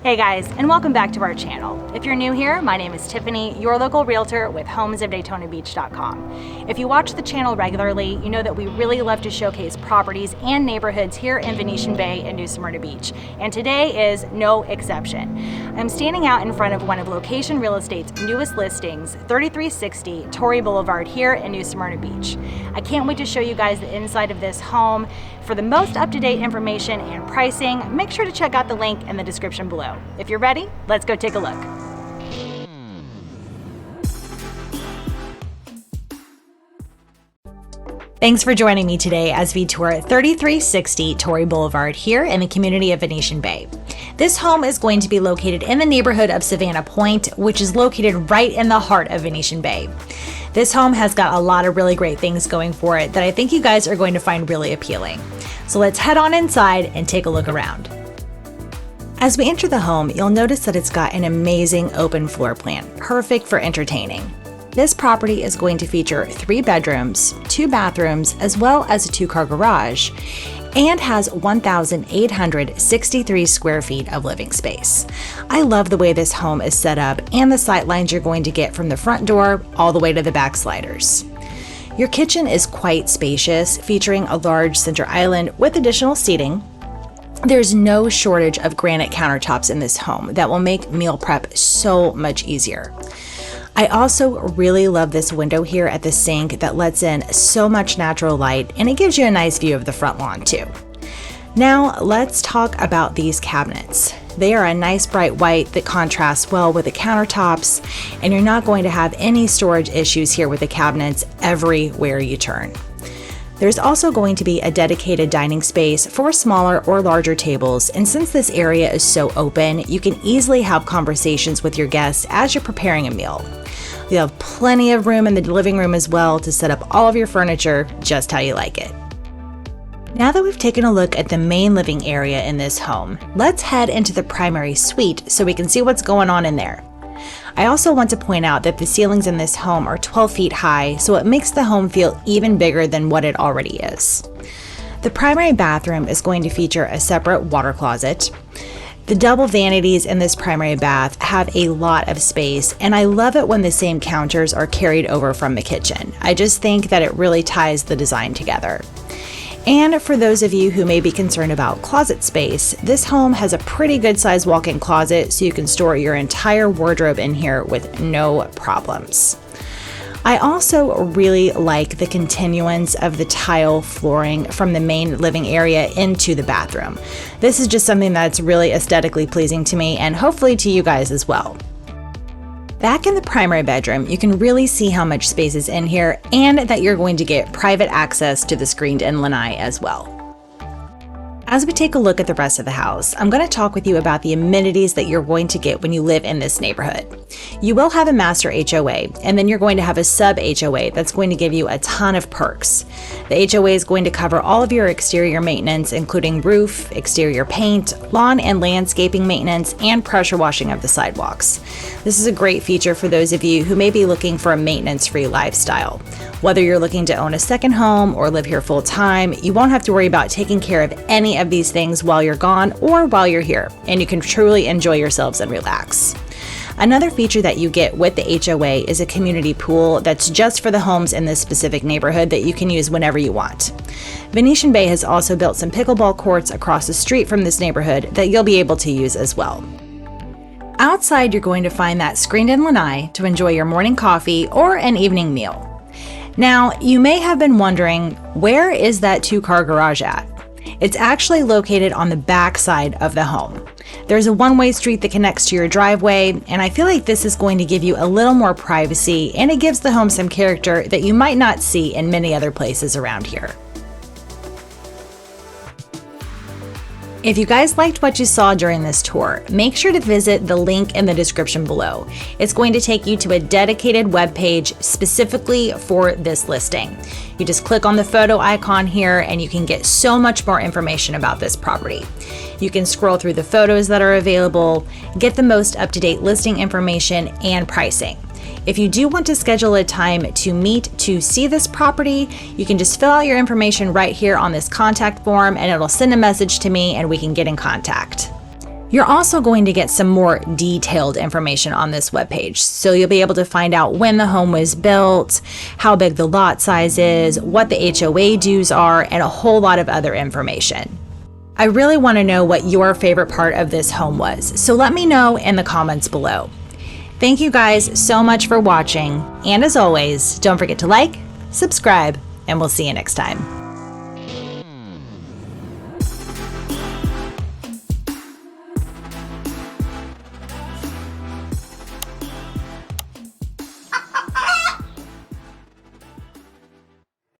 Hey guys, and welcome back to our channel. If you're new here, my name is Tiffany, your local realtor with homesofdaytonabeach.com. If you watch the channel regularly, you know that we really love to showcase properties and neighborhoods here in Venetian Bay and New Smyrna Beach, and today is no exception. I'm standing out in front of one of Location Real Estate's newest listings, 3360 Torre Boulevard here in New Smyrna Beach. I can't wait to show you guys the inside of this home. For the most up-to-date information and pricing, make sure to check out the link in the description below. If you're ready, let's go take a look. Thanks for joining me today as we tour 3360 Torre Boulevard here in the community of Venetian Bay. This home is going to be located in the neighborhood of Savannah Pointe, which is located right in the heart of Venetian Bay. This home has got a lot of really great things going for it that I think you guys are going to find really appealing. So let's head on inside and take a look around. As we enter the home, you'll notice that it's got an amazing open floor plan, perfect for entertaining. This property is going to feature 3 bedrooms, 2 bathrooms, as well as a 2-car garage, and has 1,863 square feet of living space. I love the way this home is set up and the sight lines you're going to get from the front door all the way to the back sliders. Your kitchen is quite spacious, featuring a large center island with additional seating. There's no shortage of granite countertops in this home that will make meal prep so much easier. I also really love this window here at the sink that lets in so much natural light, and it gives you a nice view of the front lawn too. Now let's talk about these cabinets. They are a nice bright white that contrasts well with the countertops, and you're not going to have any storage issues here with the cabinets everywhere you turn. There's also going to be a dedicated dining space for smaller or larger tables, and since this area is so open, you can easily have conversations with your guests as you're preparing a meal. You have plenty of room in the living room as well to set up all of your furniture just how you like it. Now that we've taken a look at the main living area in this home, let's head into the primary suite so we can see what's going on in there. I also want to point out that the ceilings in this home are 12 feet high, so it makes the home feel even bigger than what it already is. The primary bathroom is going to feature a separate water closet. The double vanities in this primary bath have a lot of space, and I love it when the same counters are carried over from the kitchen. I just think that it really ties the design together. And for those of you who may be concerned about closet space, this home has a pretty good sized walk-in closet, so you can store your entire wardrobe in here with no problems. I also really like the continuance of the tile flooring from the main living area into the bathroom. This is just something that's really aesthetically pleasing to me, and hopefully to you guys as well. Back in the primary bedroom, you can really see how much space is in here and that you're going to get private access to the screened-in lanai as well. As we take a look at the rest of the house, I'm going to talk with you about the amenities that you're going to get when you live in this neighborhood. You will have a master HOA, and then you're going to have a sub HOA that's going to give you a ton of perks. The HOA is going to cover all of your exterior maintenance, including roof, exterior paint, lawn and landscaping maintenance, and pressure washing of the sidewalks. This is a great feature for those of you who may be looking for a maintenance-free lifestyle. Whether you're looking to own a second home or live here full-time, you won't have to worry about taking care of any of these things while you're gone or while you're here, and you can truly enjoy yourselves and relax. Another feature that you get with the HOA is a community pool that's just for the homes in this specific neighborhood that you can use whenever you want. Venetian Bay has also built some pickleball courts across the street from this neighborhood that you'll be able to use as well. Outside, you're going to find that screened-in lanai to enjoy your morning coffee or an evening meal. Now, you may have been wondering, where is that 2-car garage at? It's actually located on the back side of the home. There's a one-way street that connects to your driveway, and I feel like this is going to give you a little more privacy, and it gives the home some character that you might not see in many other places around here. If you guys liked what you saw during this tour, make sure to visit the link in the description below. It's going to take you to a dedicated webpage specifically for this listing. You just click on the photo icon here and you can get so much more information about this property. You can scroll through the photos that are available, get the most up-to-date listing information and pricing. If you do want to schedule a time to meet to see this property, you can just fill out your information right here on this contact form and it'll send a message to me and we can get in contact. You're also going to get some more detailed information on this webpage. So you'll be able to find out when the home was built, how big the lot size is, what the HOA dues are, and a whole lot of other information. I really want to know what your favorite part of this home was, so let me know in the comments below. Thank you guys so much for watching, and as always, don't forget to like, subscribe, and we'll see you next time.